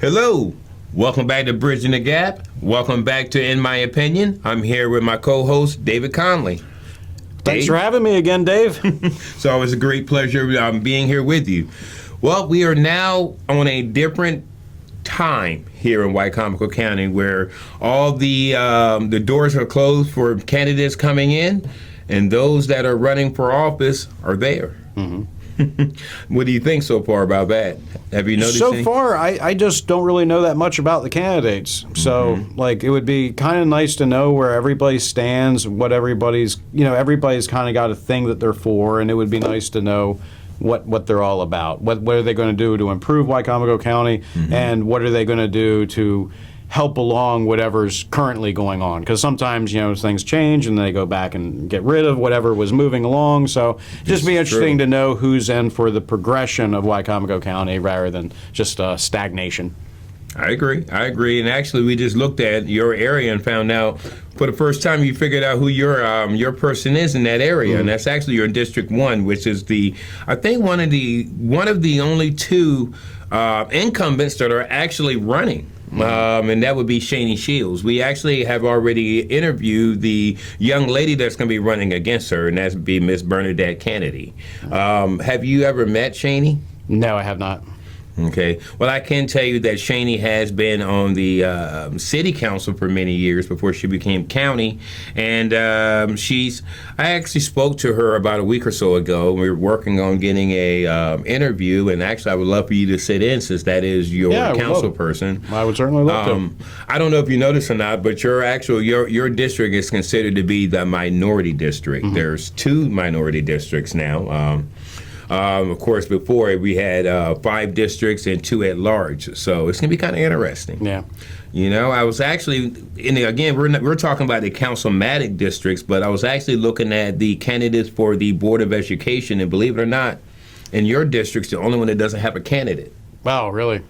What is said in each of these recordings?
Hello. Welcome back to Bridging the Gap. Welcome back to In My Opinion. I'm here with my co-host, David Conley. Thanks for having me again, Dave. It's always a great pleasure being here with you. Well, we are now on a different time here in WICOMICO County where all the doors are closed for candidates coming in, and those that are running for office are there. Mm-hmm. What do you think so far about that? Have you noticed So far, I just don't really know that much about the candidates. So, it would be kind of nice to know where everybody stands, what everybody's kind of got a thing that they're for, and it would be nice to know what they're all about. What are they going to do to improve Wicomico County, and what are they going to do to help along whatever's currently going on? Because sometimes, things change and they go back and get rid of whatever was moving along. So just be interesting to know who's in for the progression of Wicomico County rather than just stagnation. I agree. And actually, we just looked at your area and found out for the first time you figured out who your person is in that area, and that's actually your District 1, which is I think one of the only two incumbents that are actually running. And that would be Shani Shields. We actually have already interviewed the young lady that's going to be running against her, and that's be Miss Bernadette Kennedy. Have you ever met Shani? No, I have not. Okay. Well, I can tell you that Shani has been on the city council for many years before she became county, and I actually spoke to her about a week or so ago. We were working on getting a interview, and actually I would love for you to sit in since that is your council person. I would certainly love to. I don't know if you noticed or not, but your district is considered to be the minority district. There's 2 minority districts now. Of course, before we had 5 districts and 2 at large, so it's gonna be kind of interesting. Yeah. I was actually again we're talking about the councilmatic districts, but I was actually looking at the candidates for the Board of Education, and believe it or not, in your district's the only one that doesn't have a candidate. Wow, really?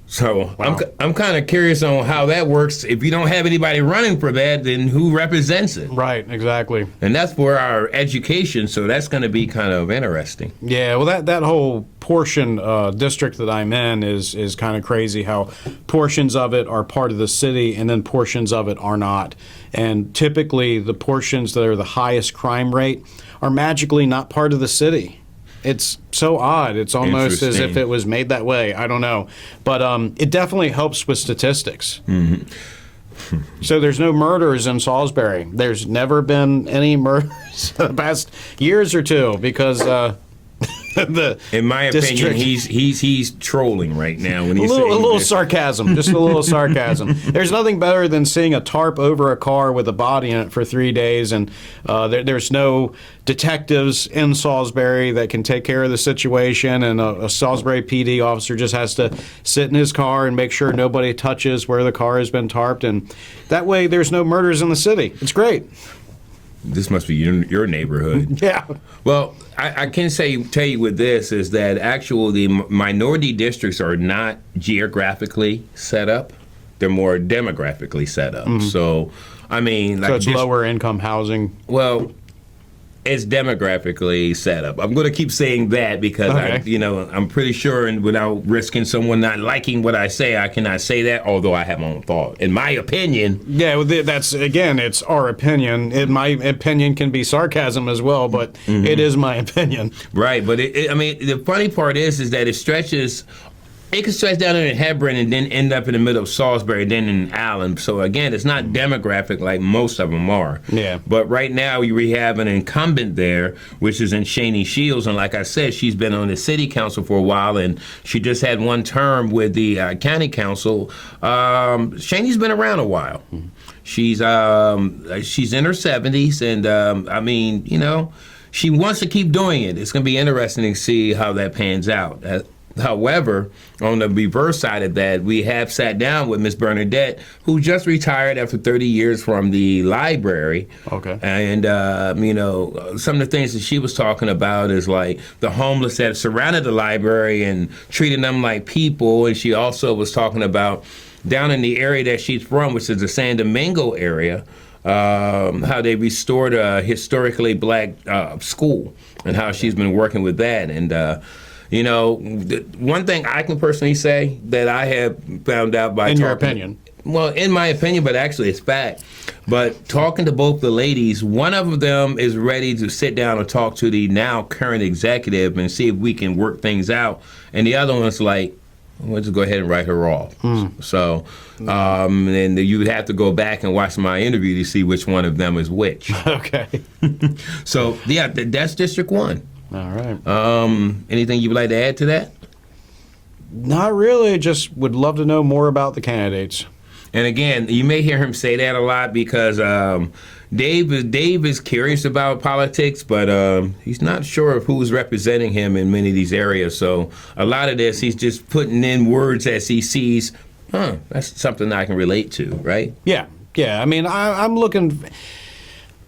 So I'm kind of curious on how that works. If you don't have anybody running for that, then who represents it? Right, exactly. And that's for our education, so that's going to be kind of interesting. Yeah, well, that whole portion district that I'm in is kind of crazy how portions of it are part of the city and then portions of it are not. And typically the portions that are the highest crime rate are magically not part of the city. It's so odd. It's almost as if it was made that way. I don't know. But it definitely helps with statistics. So there's no murders in Salisbury. There's never been any murders in the past years or two because in my opinion, he's trolling right now when he's a little this. Sarcasm, just a little sarcasm. There's nothing better than seeing a tarp over a car with a body in it for 3 days, and there's no detectives in Salisbury that can take care of the situation, and a Salisbury PD officer just has to sit in his car and make sure nobody touches where the car has been tarped, and that way there's no murders in the city. It's great. This must be your neighborhood. Yeah. Well, I can tell you with this is that actually the minority districts are not geographically set up. They're more demographically set up. So, I mean... So it's lower income housing? Well... It's demographically set up. I'm going to keep saying that because I'm pretty sure, and without risking someone not liking what I say, I cannot say that. Although I have my own thought, in my opinion. Yeah, well, it's our opinion. My opinion can be sarcasm as well, but it is my opinion. Right, but the funny part is that it stretches. It can stretch down in Hebron and then end up in the middle of Salisbury, then in Allen. So again, it's not demographic like most of them are. Yeah. But right now we have an incumbent there, which is in Shani Shields, and like I said, she's been on the city council for a while, and she just had one term with the county council. Shani's been around a while. She's in her 70s, and she wants to keep doing it. It's going to be interesting to see how that pans out. However, on the reverse side of that, we have sat down with Miss Bernadette, who just retired after 30 years from the library. Okay. And, some of the things that she was talking about is like the homeless that surrounded the library and treating them like people. And she also was talking about down in the area that she's from, which is the San Domingo area, how they restored a historically black school and how she's been working with that. And, You know, one thing I can personally say that I have found out by In your talking- opinion. Well, in my opinion, but actually it's fact. But talking to both the ladies, one of them is ready to sit down and talk to the now current executive and see if we can work things out. And the other one's like, we'll just go ahead and write her off. So, and you would have to go back and watch my interview to see which one of them is which. Okay. So, yeah, that's District 1. All right. Anything you would like to add to that? Not really. Just would love to know more about the candidates. And again, you may hear him say that a lot because Dave is curious about politics, but he's not sure of who's representing him in many of these areas. So a lot of this, he's just putting in words as he sees. That's something I can relate to, right? Yeah. I mean, I'm looking.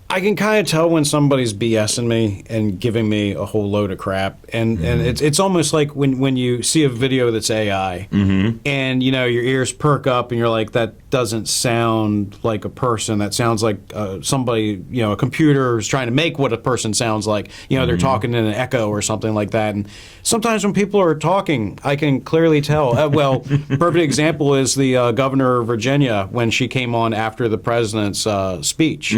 I can kind of tell when somebody's BSing me and giving me a whole load of crap, and it's almost like when you see a video that's AI, and you know your ears perk up and you're like, that doesn't sound like a person. That sounds like somebody, you know, a computer is trying to make what a person sounds like. You know, they're talking in an echo or something like that. And sometimes when people are talking, I can clearly tell. Well, perfect example is the governor of Virginia when she came on after the president's speech.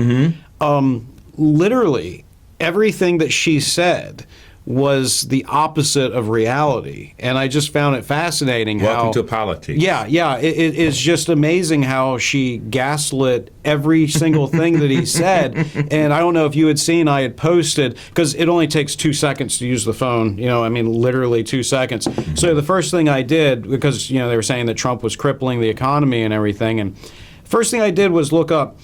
Literally, everything that she said was the opposite of reality, and I just found it fascinating. Welcome how, to politics. Yeah, it is just amazing how she gaslit every single thing that he said. And I don't know if you had seen, I had posted, because it only takes 2 seconds to use the phone. You know, I mean, literally 2 seconds. So the first thing I did, because you know they were saying that Trump was crippling the economy and everything, and first thing I did was look up,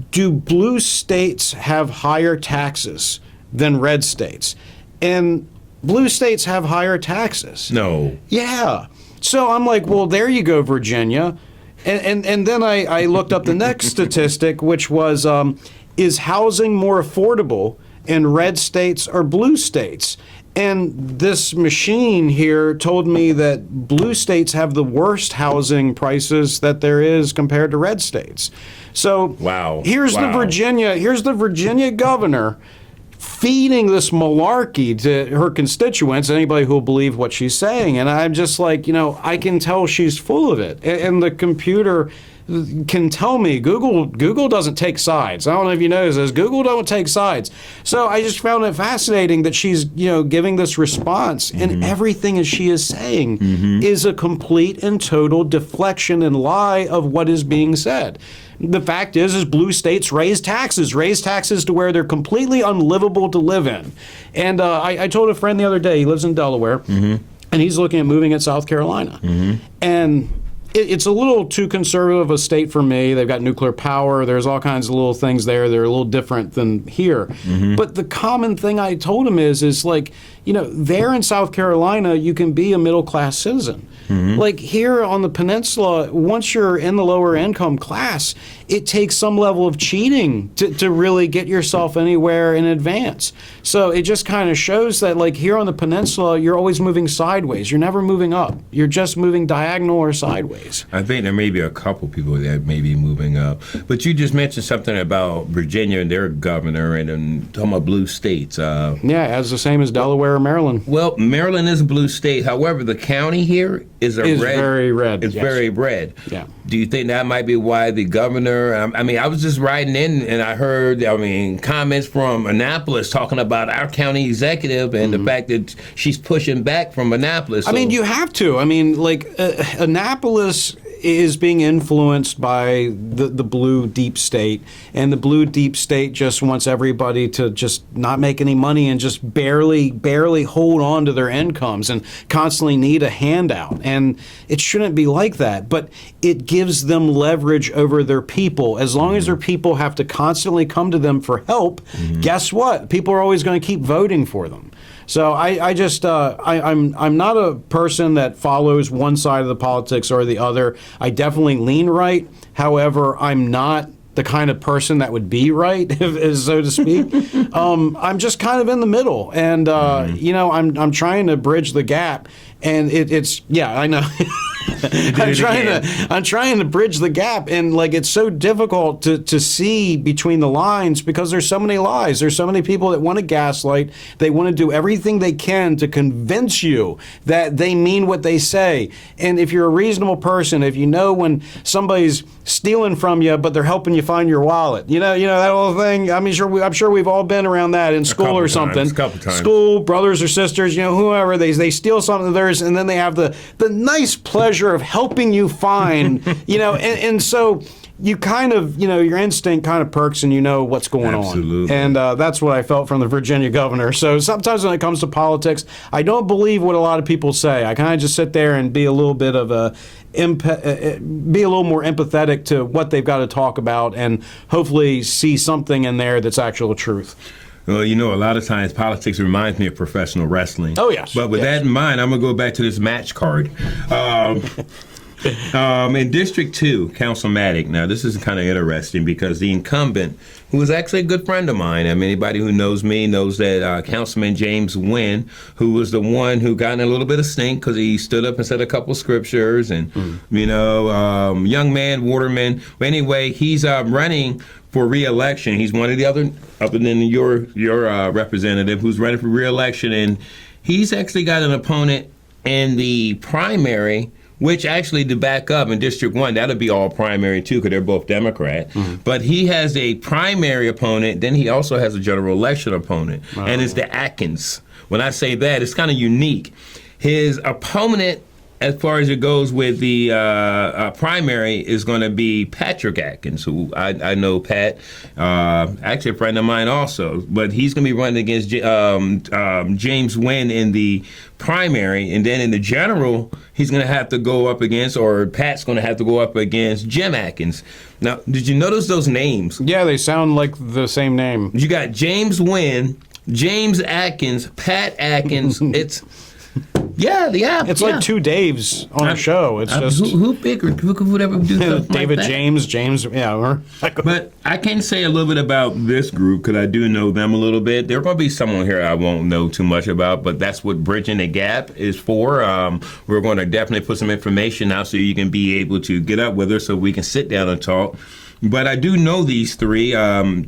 do blue states have higher taxes than red states? And blue states have higher taxes. No. Yeah. So I'm like, well, there you go, Virginia. And then I looked up the next statistic, which was, is housing more affordable in red states or blue states? And this machine here told me that blue states have the worst housing prices that there is compared to red states. So here's the Virginia governor feeding this malarkey to her constituents, anybody who will believe what she's saying. And I'm just like, you know, I can tell she's full of it. And the computer can tell me, Google doesn't take sides. I don't know if you notice this, Google don't take sides. So I just found it fascinating that she's, you know, giving this response, and everything as she is saying is a complete and total deflection and lie of what is being said. The fact is blue states raise taxes to where they're completely unlivable to live in. And I told a friend the other day, he lives in Delaware, and he's looking at moving at South Carolina. And it's a little too conservative a state for me. They've got nuclear power. There's all kinds of little things there. They're a little different than here. But the common thing I told him is like, you know, there in South Carolina, you can be a middle-class citizen. Like here on the peninsula, once you're in the lower income class, it takes some level of cheating to really get yourself anywhere in advance. So it just kind of shows that like here on the peninsula, you're always moving sideways. You're never moving up. You're just moving diagonal or sideways. I think there may be a couple people that may be moving up. But you just mentioned something about Virginia and their governor and talking about blue states. Yeah, as the same as Delaware or Maryland. Well, Maryland is a blue state. However, the county here is very red. It's very red. Yeah. Do you think that might be why the governor? I mean, I was just riding in and I heard, comments from Annapolis talking about our county executive and the fact that she's pushing back from Annapolis. I mean, you have to. I mean, like Annapolis is being influenced by the blue deep state, and the blue deep state just wants everybody to just not make any money and just barely hold on to their incomes and constantly need a handout. And it shouldn't be like that, but it gives them leverage over their people. As long as their people have to constantly come to them for help, guess what? People are always going to keep voting for them. So I'm not a person that follows one side of the politics or the other. I definitely lean right. However, I'm not the kind of person that would be right, so to speak. I'm just kind of in the middle, and I'm trying to bridge the gap. And it's I know. I'm trying to bridge the gap, and like it's so difficult to see between the lines because there's so many lies. There's so many people that want to gaslight. They want to do everything they can to convince you that they mean what they say. And if you're a reasonable person, if you know when somebody's stealing from you, but they're helping you find your wallet, you know that whole thing. I mean, I'm sure we've all been around that in school or something. A couple times. School, brothers or sisters, whoever they steal something of theirs, and then they have the nice pleasure of helping you find, and so you kind of, your instinct kind of perks and you know what's going Absolutely. on. And that's what I felt from the Virginia governor. So sometimes when it comes to politics, I don't believe what a lot of people say. I kind of just sit there and be a little bit of be a little more empathetic to what they've got to talk about and hopefully see something in there that's actual truth. Well, a lot of times politics reminds me of professional wrestling. Oh, yes. But with that in mind, I'm going to go back to this match card. In District 2, Councilmatic. Now, this is kind of interesting because the incumbent, who is actually a good friend of mine, anybody who knows me knows that Councilman James Wynn, who was the one who got in a little bit of stink because he stood up and said a couple scriptures and, young man, waterman. But anyway, he's running for re-election. He's one of the other than your representative who's running for re-election, and he's actually got an opponent in the primary, which actually, to back up, in District 1, that'll be all primary too, because they're both Democrat. Mm-hmm. But he has a primary opponent, then he also has a general election opponent, and it's the Atkins. When I say that, it's kind of unique. His opponent, as far as it goes with the primary, is going to be Patrick Atkins, who I know Pat, actually a friend of mine also. But he's going to be running against James Wynn in the primary, and then in the general, he's going to have to go up against, or Pat's going to have to go up against Jim Atkins. Now, did you notice those names? Yeah, they sound like the same name. You got James Wynn, James Atkins, Pat Atkins. Yeah. It's like two Daves on a show. It's just who bigger? Who could ever do something David like that? James. Yeah. But I can say a little bit about this group because I do know them a little bit. There will be someone here I won't know too much about, but that's what Bridging the Gap is for. We're going to definitely put some information out so you can be able to get up with us so we can sit down and talk. But I do know these three,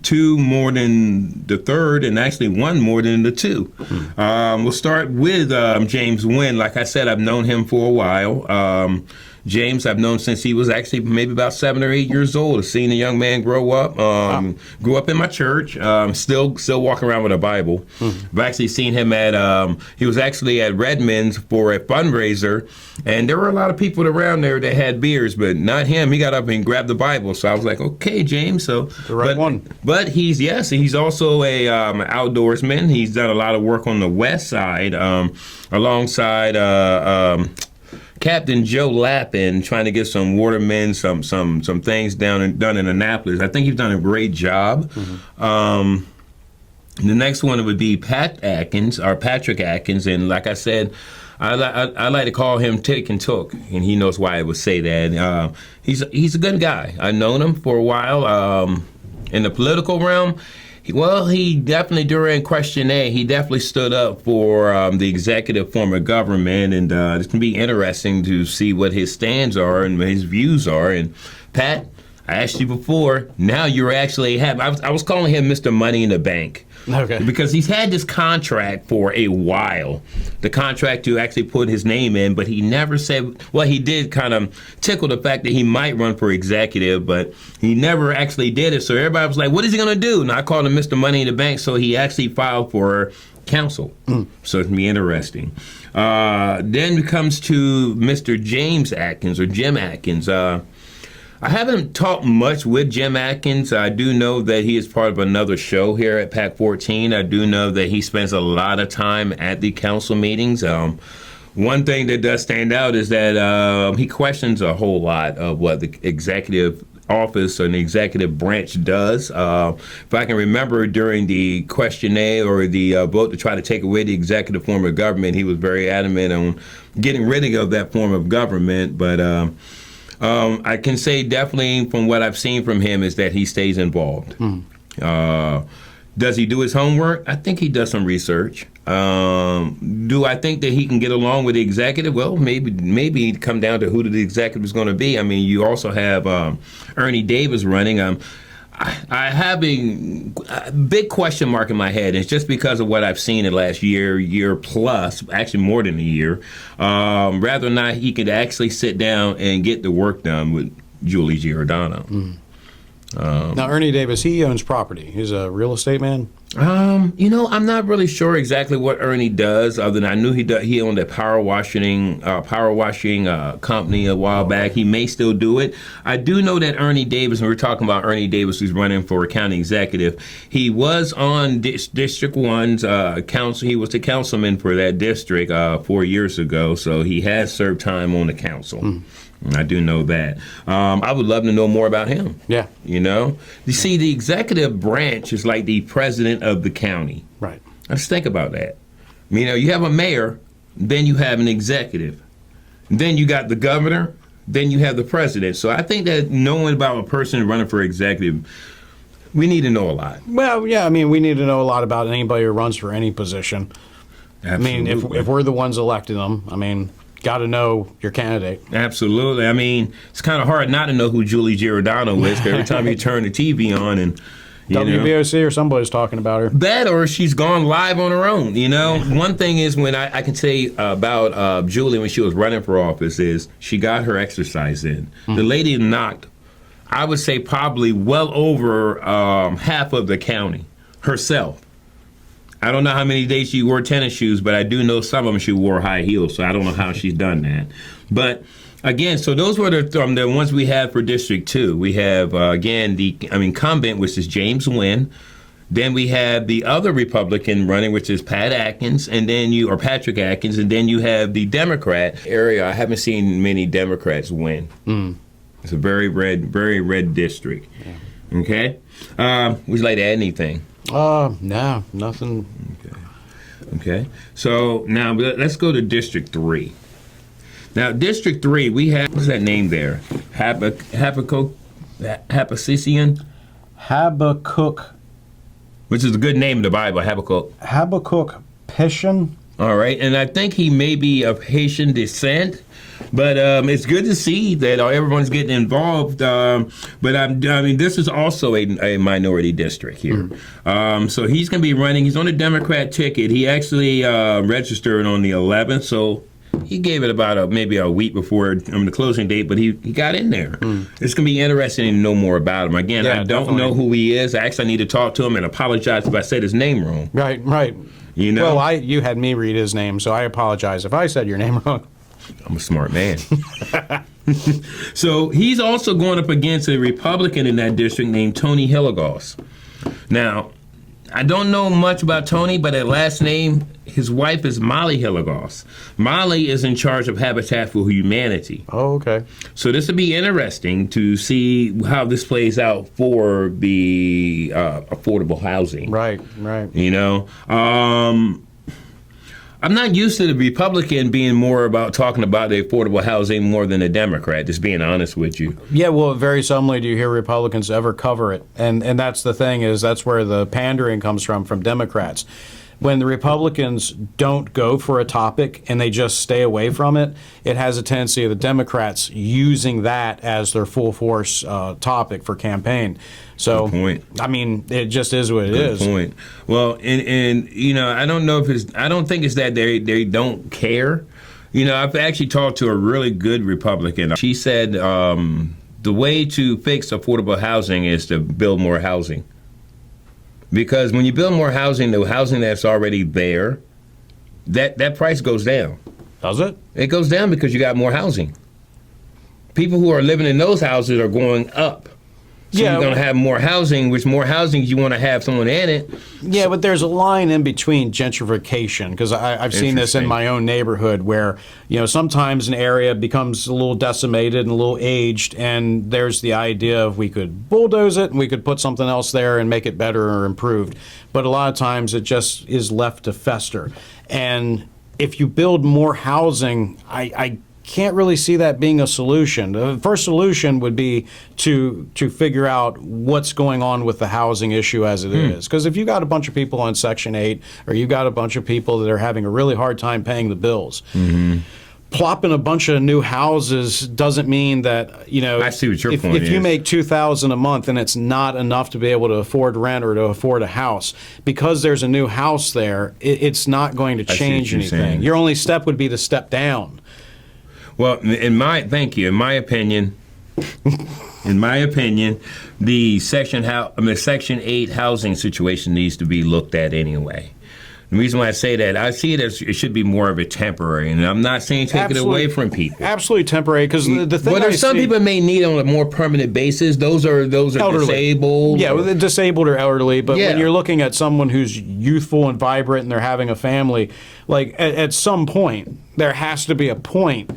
two more than the third, and actually one more than the two. We'll start with James Wynn. Like I said, I've known him for a while. James, I've known since he was actually maybe about 7 or 8 years old. I've seen a young man grow up. Grew up in my church. Still walking around with a Bible. I've actually seen him he was actually at Redmond's for a fundraiser, and there were a lot of people around there that had beers, but not him. He got up and grabbed the Bible. So I was like, okay, James. So the right one. But he's also a outdoorsman. He's done a lot of work on the west side, alongside Captain Joe Lappin, trying to get some watermen, some things done in Annapolis. I think he's done a great job. The next one would be Patrick Atkins, and like I said, I like to call him Tick and Took, and he knows why I would say that. He's a good guy. I've known him for a while. In the political realm, he definitely, during Question A, he definitely stood up for the executive form of government, and it's going to be interesting to see what his stands are and what his views are. And Pat, I asked you before, now you're actually I was calling him Mr. Money in the Bank. Okay. Because he's had this contract for a while, the contract to actually put his name in, but he never said, well, he did kind of tickle the fact that he might run for executive, but he never actually did it. So everybody was like, what is he going to do? And I called him Mr. Money in the Bank, so he actually filed for council. So it's going to be interesting. Then it comes to Mr. James Atkins, or Jim Atkins. I haven't talked much with Jim Atkins. I do know that he is part of another show here at PAC 14. I do know that he spends a lot of time at the council meetings. One thing that does stand out is that he questions a whole lot of what the executive office and the executive branch does. If I can remember, during the Question A, or the vote to try to take away the executive form of government, he was very adamant on getting rid of that form of government. But I can say definitely from what I've seen from him is that he stays involved. Does he do his homework? I think he does some research. Do I think that he can get along with the executive? Well, maybe it come down to who the executive is going to be. I mean, you also have Ernie Davis running. I have a big question mark in my head. It's just because of what I've seen in the last year plus, actually more than a year. Rather than not, he could actually sit down and get the work done with Julie Giordano. Now, Ernie Davis, he owns property. He's a real estate man. I'm not really sure exactly what Ernie does, other than I knew he owned a power washing company a while back. He may still do it. I do know that Ernie Davis, when we're talking about Ernie Davis, who's running for county executive, he was on District 1's council. He was the councilman for that district 4 years ago, so he has served time on the council. I do know that. I would love to know more about him. Yeah. You see, the executive branch is like the president of the county. Right. Let's think about that. You have a mayor, then you have an executive, then you got the governor, then you have the president. So I think that knowing about a person running for executive, we need to know a lot. Well, yeah, we need to know a lot about anybody who runs for any position. Absolutely. If we're the ones electing them, got to know your candidate. Absolutely. It's kind of hard not to know who Julie Giordano is. 'Cause every time you turn the TV on and WBOC or somebody's talking about her. That or she's gone live on her own. One thing is when I can say about Julie when she was running for office is she got her exercise in. The lady knocked, I would say probably well over half of the county herself. I don't know how many days she wore tennis shoes, but I do know some of them she wore high heels, so I don't know how she's done that. But again, so those were the ones we had for District 2. We have, again, the incumbent, which is James Nguyen. Then we have the other Republican running, which is Patrick Atkins, and then you have the Democrat area. I haven't seen many Democrats win. It's a very red district. Yeah. Okay? Would you like to add anything? No, nothing. Okay. So now let's go to District 3. Now, District 3, we have, what's that name there? Habakkuk, which is a good name in the Bible, Habakkuk Pishin. All right, and I think he may be of Haitian descent, but it's good to see that everyone's getting involved. But this is also a minority district here. So he's going to be running. He's on a Democrat ticket. He actually registered on the 11th, so he gave it about maybe a week before the closing date, but he got in there. It's going to be interesting to know more about him. Again, I don't know who he is. I actually need to talk to him and apologize if I said his name wrong. Right. Well, you had me read his name, so I apologize if I said your name wrong. I'm a smart man. So he's also going up against a Republican in that district named Tony Hilligoss. Now, I don't know much about Tony, but at last name, his wife is Molly Hilligoss. Molly is in charge of Habitat for Humanity. Oh, okay. So this will be interesting to see how this plays out for the affordable housing. Right. I'm not used to the Republican being more about talking about the affordable housing more than the Democrat, just being honest with you. Yeah, well, very seldomly do you hear Republicans ever cover it. And that's the thing, is that's where the pandering comes from Democrats. When the Republicans don't go for a topic and they just stay away from it, it has a tendency of the Democrats using that as their full force topic for campaign. So, good point. It just is what it is. Good point. Well, and I don't know if I don't think it's that they don't care. I've actually talked to a really good Republican. She said the way to fix affordable housing is to build more housing. Because when you build more housing, the housing that's already there, that price goes down. Does it? It goes down because you got more housing. People who are living in those houses are going up. So you're going to have more housing, which more housing you want to have someone in it. Yeah, but there's a line in between gentrification, because I've seen this in my own neighborhood where, sometimes an area becomes a little decimated and a little aged, and there's the idea of we could bulldoze it and we could put something else there and make it better or improved. But a lot of times it just is left to fester. And if you build more housing, I can't really see that being a solution. The first solution would be to figure out what's going on with the housing issue as it is. Because if you got a bunch of people on Section 8, or you got a bunch of people that are having a really hard time paying the bills, plopping a bunch of new houses doesn't mean that, you know, I see what your point if you is. make $2,000 a month and it's not enough to be able to afford rent or to afford a house, because there's a new house there, it's not going to see what change you're anything. saying. Your only step would be to step down. Well, thank you. In my opinion, the Section 8 housing situation needs to be looked at anyway. The reason why I say that, I see it as it should be more of a temporary, and I'm not saying take it away from people. Absolutely temporary, because the thing Well, there's some people may need on a more permanent basis. Those are elderly. disabled. Yeah, well, they're disabled or elderly, but Yeah. when you're looking at someone who's youthful and vibrant and they're having a family, like at some point, there has to be a point,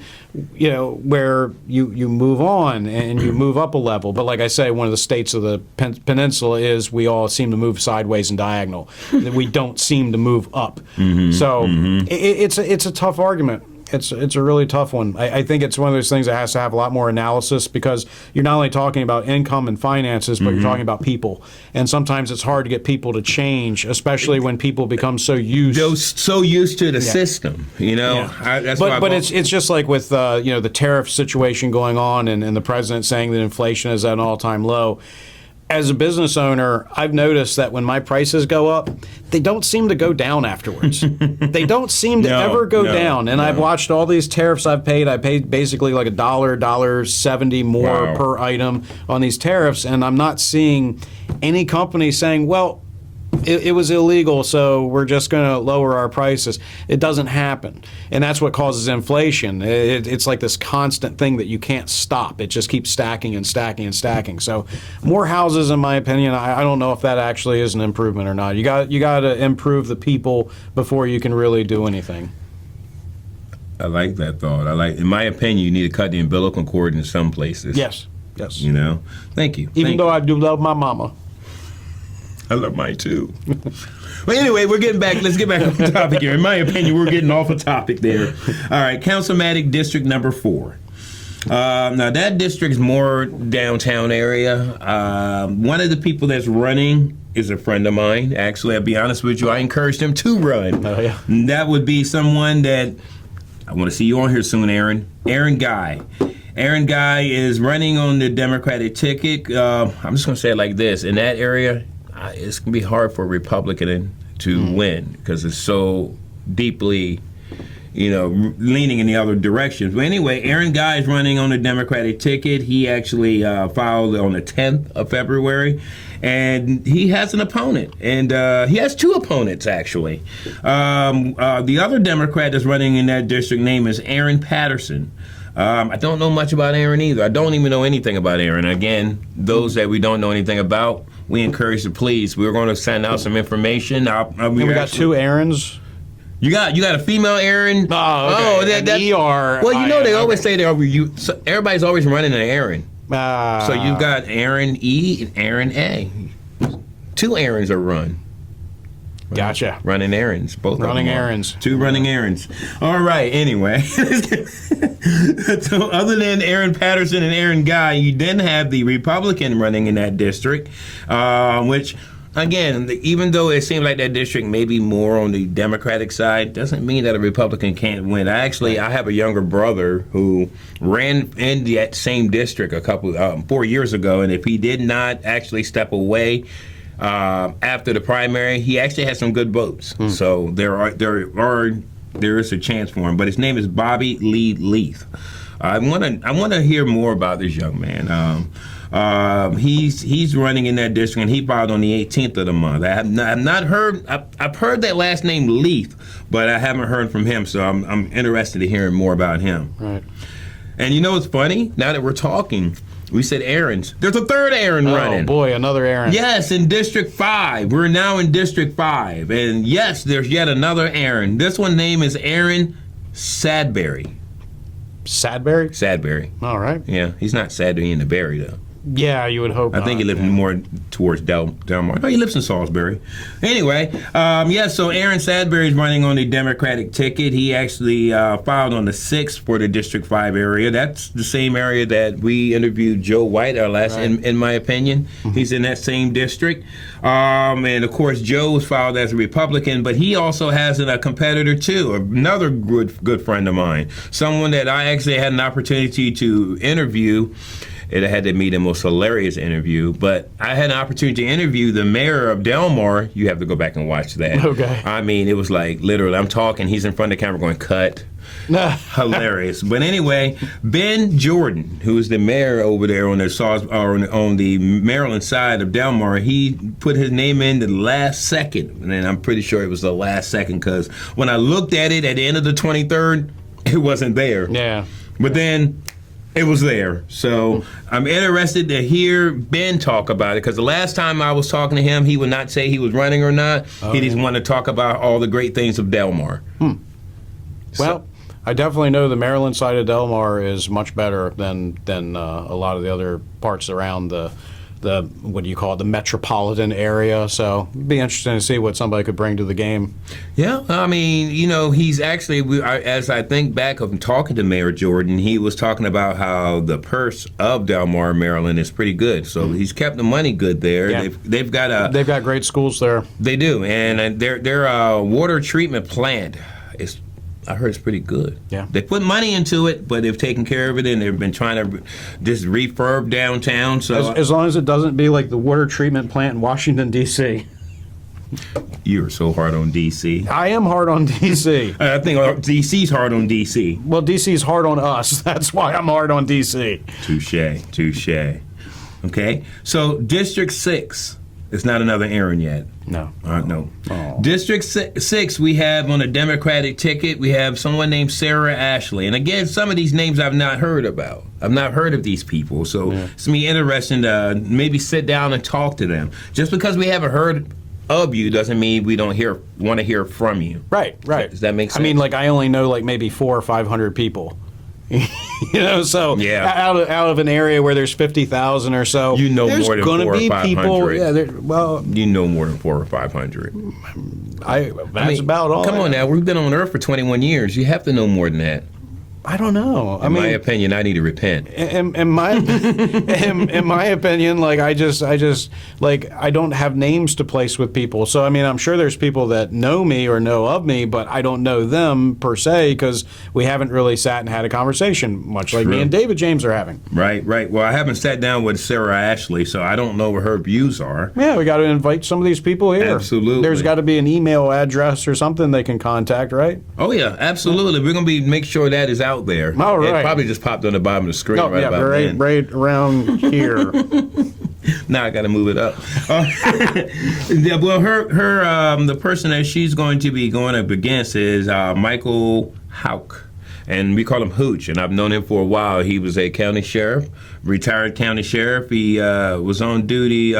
you know, where you move on and you move up a level. But like I say, one of the states of the peninsula is we all seem to move sideways and diagonal. We don't seem to move up. So it's a tough argument. It's a really tough one. I think it's one of those things that has to have a lot more analysis, because you're not only talking about income and finances, but you're talking about people. And sometimes it's hard to get people to change, especially when people become so used. They're so used to the system, you know. Yeah. But it's just like with you know, the tariff situation going on, and the president saying that inflation is at an all-time low. As a business owner, I've noticed that when my prices go up, they don't seem to go down afterwards. They don't seem to ever go down. And I've watched all these tariffs I've paid. I paid basically like $1.70 more per item on these tariffs, and I'm not seeing any company saying, well, it was illegal, so we're just going to lower our prices. It doesn't happen. And that's what causes inflation. It's like this constant thing that you can't stop. It just keeps stacking and stacking and stacking. So more houses, in my opinion, I don't know if that actually is an improvement or not. You got to improve the people before you can really do anything. I like that thought. In my opinion, you need to cut the umbilical cord in some places. Yes. You know? Thank you. Even though I do love my mama. I love mine too. Well, anyway, let's get back on topic here. In my opinion, we're getting off a topic there. All right, Councilmatic District number 4. Now, that district is more downtown area. One of the people that's running is a friend of mine. Actually, I'll be honest with you, I encouraged him to run. Oh, yeah. And that would be someone that, I want to see you on here soon, Aaron. Aaron Guy. Aaron Guy is running on the Democratic ticket. I'm just going to say it like this. In that area, it's going to be hard for a Republican to win, because it's so deeply, you know, leaning in the other directions. But anyway, Aaron Guy is running on the Democratic ticket. He actually filed on the 10th of February, and he has an opponent. And he has 2 opponents, actually. The other Democrat that's running in that district name is Aaron Patterson. I don't know much about Aaron either. I don't even know anything about Aaron. Again, those that we don't know anything about, we encourage to please. We're going to send out some information. We got 2 Aarons. You got a female Aaron. Oh, okay. That ER. Well, you know they always say they're you. So everybody's always running an Aaron. So you've got Aaron E and Aaron A. 2 Aarons are run. Gotcha. Running errands. Both running of them errands. 2 running errands. All right. Anyway, so other than Aaron Patterson and Aaron Guy, you then have the Republican running in that district, which, again, even though it seems like that district may be more on the Democratic side, doesn't mean that a Republican can't win. I have a younger brother who ran in that same district 4 years ago, and if he did not actually step away after the primary, he actually had some good votes. So there is a chance for him. But his name is Bobby Lee Leith. I want to hear more about this young man. He's running in that district, and he filed on the 18th of the month. I've heard that last name Leith, but I haven't heard from him. So I'm interested in hearing more about him. Right. And you know what's funny? Now that we're talking, we said Aarons. There's a 3rd Aaron running. Oh, boy, another Aaron. Yes, in District 5. We're now in District 5. And yes, there's yet another Aaron. This one name is Aaron Sadberry. Sadberry? Sadberry. All right. Yeah, he's not sad to be in the berry, though. Yeah, you would hope. I think he lives more towards Delmar. No, he lives in Salisbury. Anyway, so Aaron Sadbury is running on the Democratic ticket. He actually filed on the 6th for the District 5 area. That's the same area that we interviewed Joe White, in my opinion. He's in that same district. And, of course, Joe was filed as a Republican, but he also has a competitor, too, another good friend of mine, someone that I actually had an opportunity to interview. I had to meet the most hilarious interview, but I had an opportunity to interview the mayor of Delmar. You have to go back and watch that. Okay. I mean, it was like literally, I'm talking, he's in front of the camera going, cut. Hilarious. But anyway, Ben Jordan, who's the mayor over there on the Maryland side of Delmar, he put his name in the last second, and I'm pretty sure it was the last second because when I looked at it at the end of the 23rd, it wasn't there. Yeah. But then it was there. So I'm interested to hear Ben talk about it because the last time I was talking to him, he would not say he was running or not. He just wanted to talk about all the great things of Delmar. Well, I definitely know the Maryland side of Delmar is much better than a lot of the other parts around the what do you call it, the metropolitan area. So it'd be interesting to see what somebody could bring to the game. Yeah, I mean, he's actually, as I think back of talking to Mayor Jordan, he was talking about how the purse of Delmar, Maryland is pretty good. So he's kept the money good there. Yeah. They've got great schools there. They do, and their water treatment plant is, I heard it's pretty good. Yeah. They put money into it, but they've taken care of it, and they've been trying to just refurb downtown. So as long as it doesn't be like the water treatment plant in Washington, D.C. You're so hard on D.C. I am hard on D.C. I think D.C.'s hard on D.C. Well, D.C.'s hard on us. That's why I'm hard on D.C. Touche. Okay, so District 6. It's not another Aaron yet. No. No. Oh. District 6, we have on a Democratic ticket, we have someone named Sarah Ashley. And again, some of these names I've not heard about. I've not heard of these people. So it's going to be interesting to maybe sit down and talk to them. Just because we haven't heard of you doesn't mean we don't want to hear from you. Right. Does that make sense? I mean, like, I only know like maybe 400 or 500 people. So yeah. out of an area where there's 50,000 or so, more than 400 or be 500. people. Yeah, you know more than 400 or 500. That's about all. Come on now, we've been on Earth for 21 years. You have to know more than that. I don't know. In my opinion, I need to repent. In my opinion, like I just like I don't have names to place with people. So I mean, I'm sure there's people that know me or know of me, but I don't know them per se because we haven't really sat and had a conversation much like me and David James are having. Right. Well, I haven't sat down with Sarah Ashley, so I don't know what her views are. Yeah, we got to invite some of these people here. Absolutely. There's got to be an email address or something they can contact, right? Oh yeah, absolutely. We're gonna make sure that is out there. All right. It probably just popped on the bottom of the screen right around here. Now I got to move it up. Well, the person that she's going to be going up against is Michael Houck. And we call him Hooch, and I've known him for a while. He was a county sheriff, retired county sheriff. He was on duty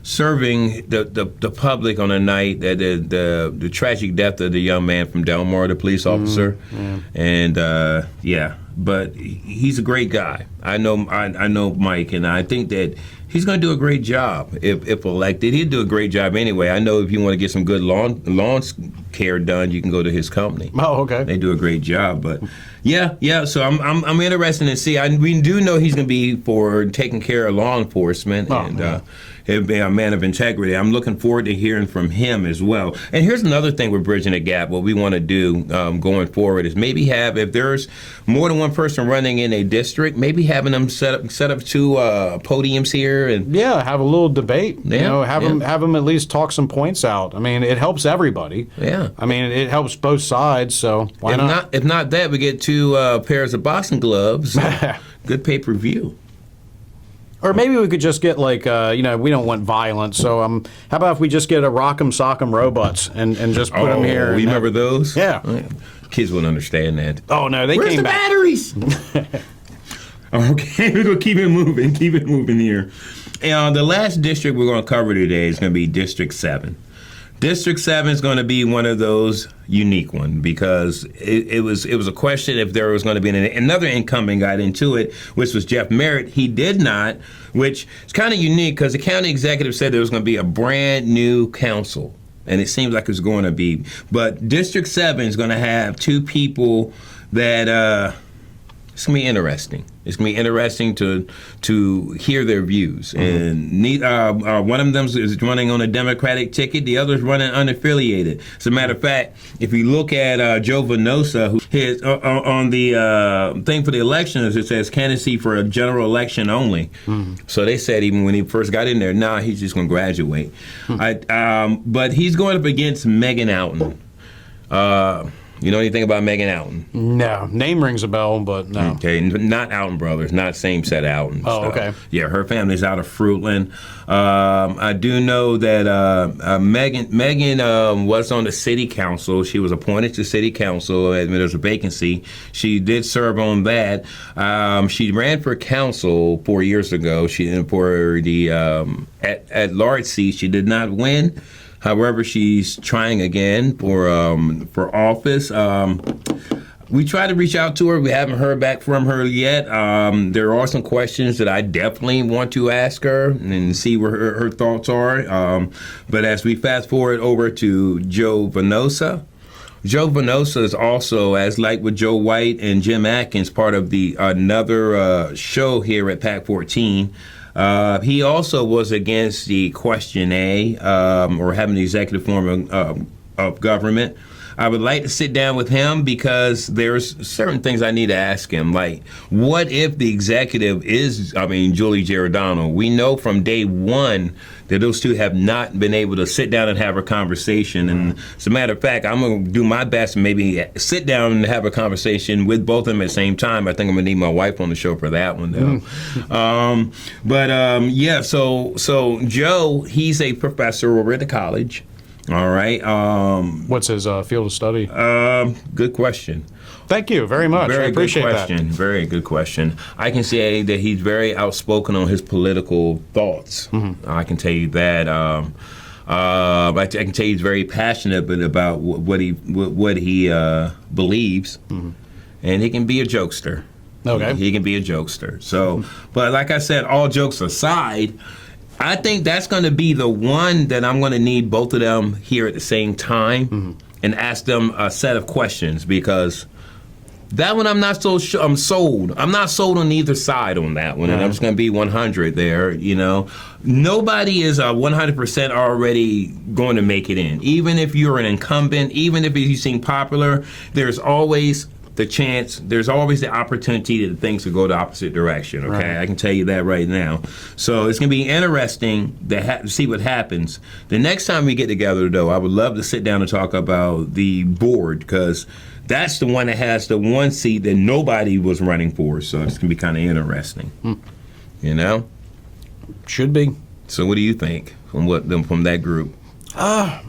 serving the public on a night that the tragic death of the young man from Delmar, the police officer, and but he's a great guy. I know Mike, and I think that he's going to do a great job if elected. He'll do a great job anyway. I know if you want to get some good lawn care done, you can go to his company. Oh, okay. They do a great job, but yeah. So I'm interested to see. We do know he's going to be for taking care of law enforcement he'll be a man of integrity. I'm looking forward to hearing from him as well. And here's another thing we're bridging the gap. What we want to do going forward is maybe if there's more than one person running in a district, maybe having them set up two podiums here and have a little debate. Yeah, have them at least talk some points out. I mean, it helps everybody. Yeah. I mean, it helps both sides. So why not? If not that, we get two pairs of boxing gloves. Good pay-per-view. Or maybe we could just get like, we don't want violence. So how about if we just get a Rock'em Sock'em Robots and just put them here? You remember those? Yeah. Kids wouldn't understand that. Oh, no, they Where's came the back. batteries? Okay, we're going to keep it moving here. And the last district we're going to cover today is going to be District 7. District 7 is going to be one of those unique one because it was a question if there was going to be another incumbent got into it, which was Jeff Merritt. He did not, which is kind of unique because the county executive said there was going to be a brand new council, and it seems like it's going to be. But District 7 is going to have two people that it's going to be interesting. It's going to be interesting to hear their views. Mm-hmm. And one of them is running on a Democratic ticket. The other is running unaffiliated. As a matter of fact, if you look at Joe Venosa, who his on the thing for the elections, it says candidacy for a general election only. Mm-hmm. So they said even when he first got in there, he's just going to graduate. Mm-hmm. But he's going up against Megan Alton. You know anything about Megan Alton? No. Name rings a bell, but no. Okay, not Alton brothers, not same set Alton. Oh, okay. Yeah, her family's out of Fruitland. I do know that Megan was on the city council. She was appointed to city council. There was a vacancy. She did serve on that. She ran for council 4 years ago. She for the at large seat. She did not win. However, she's trying again for office. We tried to reach out to her. We haven't heard back from her yet. There are some questions that I definitely want to ask her and see where her thoughts are. But as we fast forward over to Joe Venosa, Joe Venosa is also, as like with Joe White and Jim Atkins, part of the another show here at PAC 14. He also was against the Question A, or having the executive form of government. I would like to sit down with him because there's certain things I need to ask him. Like, what if the executive is, Julie Giordano? We know from day one that those two have not been able to sit down and have a conversation. And as a matter of fact, I'm going to do my best and maybe sit down and have a conversation with both of them at the same time. I think I'm going to need my wife on the show for that one, though. So Joe, he's a professor over at the college. All right. What's his field of study? Good question. Thank you very much. I appreciate that. Very good question. I can say that he's very outspoken on his political thoughts. Mm-hmm. I can tell you that. I can tell you he's very passionate about what he believes, mm-hmm. and he can be a jokester. Okay. He can be a jokester. So, but like I said, all jokes aside, I think that's going to be the one that I'm going to need both of them here at the same time, mm-hmm. and ask them a set of questions, because that one I'm not so sure. I'm sold. I'm not sold on either side on that one, and I'm just going to be 100 there. You know, nobody is 100% already going to make it in. Even if you're an incumbent, even if you seem popular, there's always the chance, there's always the opportunity that things could go the opposite direction, okay? Right. I can tell you that right now. So it's going to be interesting to see what happens. The next time we get together, though, I would love to sit down and talk about the board, because that's the one that has the one seat that nobody was running for, so it's going to be kind of interesting. You know? Should be. So what do you think from that group? I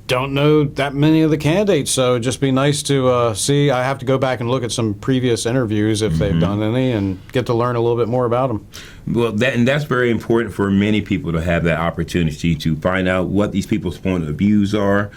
don't know that many of the candidates, so it'd just be nice to see. I have to go back and look at some previous interviews if they've done any, and get to learn a little bit more about them. Well, that's very important for many people to have that opportunity to find out what these people's point of views are.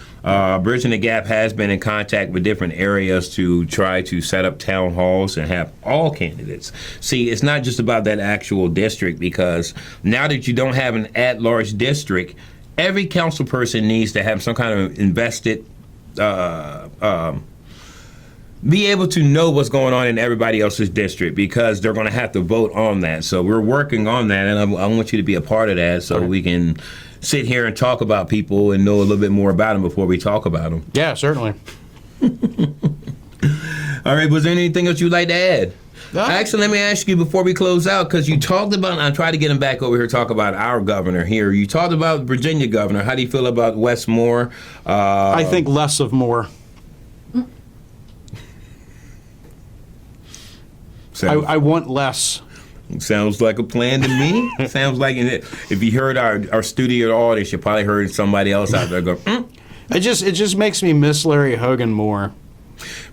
Bridging the Gap has been in contact with different areas to try to set up town halls and have all candidates. See, it's not just about that actual district, because now that you don't have an at-large district, every council person needs to have some kind of invested, be able to know what's going on in everybody else's district, because they're going to have to vote on that. So we're working on that, and I want you to be a part of that, so we can sit here and talk about people and know a little bit more about them before we talk about them. Yeah, certainly. All right, was there anything else you'd like to add? Actually, let me ask you before we close out, because you talked about, and I tried to get him back over here to talk about our governor here. You talked about Virginia governor. How do you feel about Wes Moore? I think less of Moore. I want less. Sounds like a plan to me. Sounds like if you heard our studio audience, you probably heard somebody else out there go, It just makes me miss Larry Hogan more.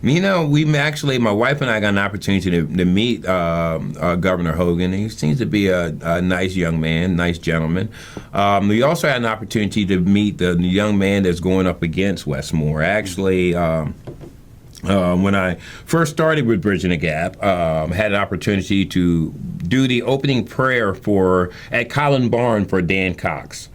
You know, my wife and I got an opportunity to meet Governor Hogan. He seems to be a nice young man, nice gentleman. We also had an opportunity to meet the young man that's going up against Westmore. Actually, when I first started with Bridging the Gap, had an opportunity to do the opening prayer at Collin Barn for Dan Cox.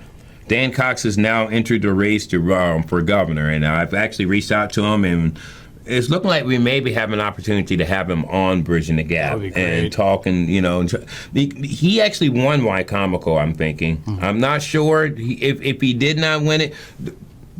Dan Cox has now entered the race for governor, and I've actually reached out to him, and it's looking like we maybe have an opportunity to have him on Bridging the Gap and talking, he actually won WICOMICO, I'm thinking. Mm-hmm. I'm not sure if he did not win it.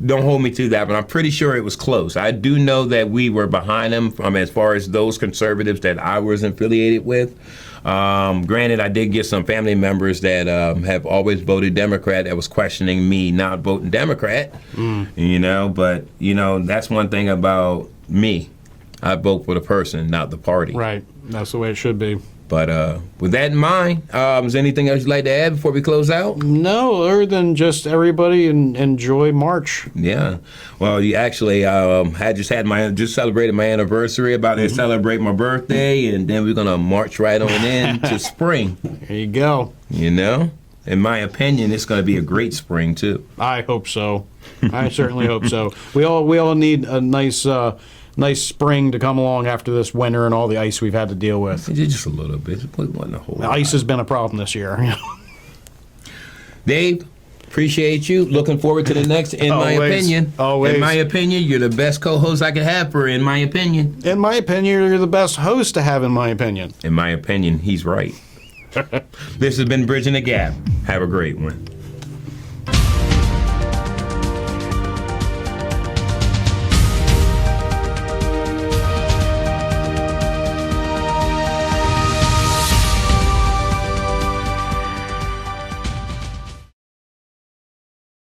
Don't hold me to that, but I'm pretty sure it was close. I do know that we were behind him as far as those conservatives that I was affiliated with. Granted, I did get some family members that have always voted Democrat that was questioning me not voting Democrat, but, that's one thing about me. I vote for the person, not the party. Right. That's the way it should be. But with that in mind, is there anything else you'd like to add before we close out? No, other than just everybody enjoy March. Yeah. Well, you actually just celebrated my anniversary, about to celebrate my birthday, and then we're going to march right on into spring. There you go. In my opinion, it's going to be a great spring, too. I hope so. I certainly hope so. We all need a nice spring to come along after this winter and all the ice we've had to deal with. Just a little bit. It wasn't a whole lot. Ice has been a problem this year. Dave, appreciate you. Looking forward to the next. Always. In my opinion, you're the best co-host I could have for In My Opinion. In my opinion, you're the best host to have, in my opinion. In my opinion, he's right. This has been Bridging the Gap. Have a great one.